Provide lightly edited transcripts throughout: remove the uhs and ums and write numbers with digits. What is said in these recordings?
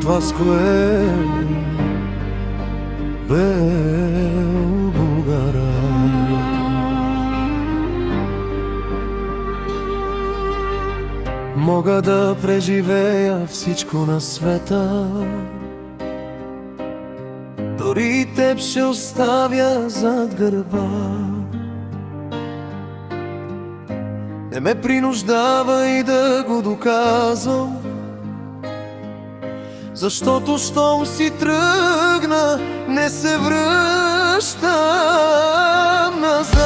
от Васко-Ел бел Булгара. Мога да преживея всичко на света, дори теб ще оставя зад гърба. Не ме принуждавай да го доказвам, защото щом си тръгна, не се връщам назад.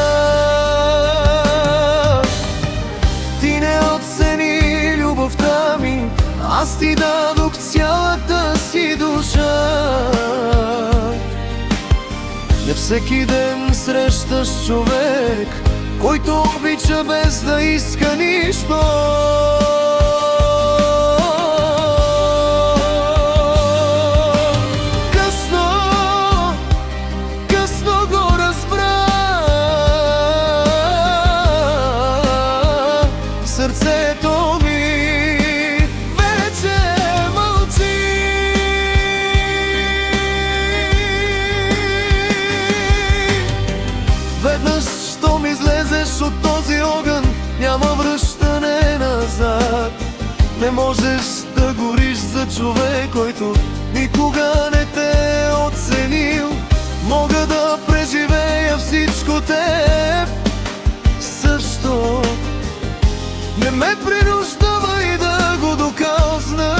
Ти не оцени любовта ми, аз ти дадох цялата си душа. Не всеки ден срещаш човек, който обича без да иска нищо. Късно го разбра, сърцето ми вече мълчи. Веднъж щом излезеш от този огън, няма връщане назад. Не можеш да гориш за човек, който никога не те е оценил. Мога да преживея всичко теб също. Не ме принуждавай да го доказна.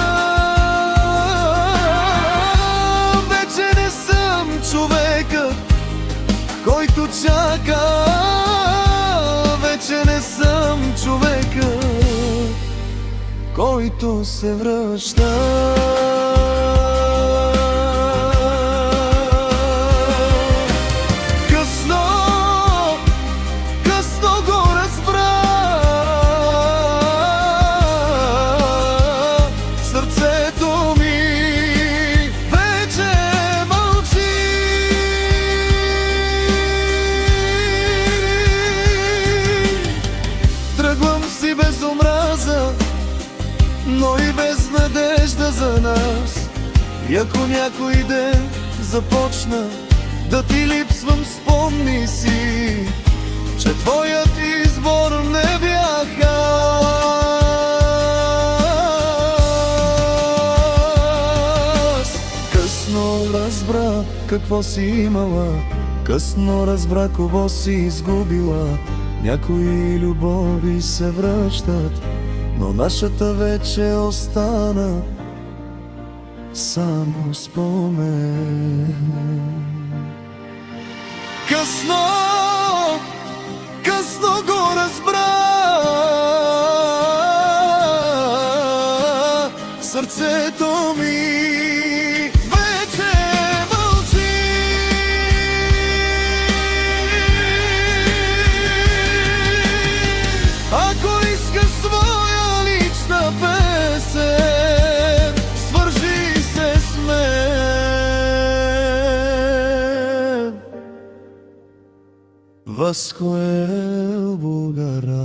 Вече не съм човека, който чака. Вече не съм човека, който се връща. Късно го разбра, сърцето ми вече мълчи. Тръгвам си без омраза, но и без надежда за нас. И ако някой ден започна да ти липсвам, спомни си, че твоят избор не бях аз. Късно разбра какво си имала, късно разбра кого си изгубила. Някои любови се връщат, но нашата вече остана само спомен. Късно го разбра, сърцето ми вече мълчи. Ако искаш своя лична песен, свържи се с мен. Васко-Ел Булгара.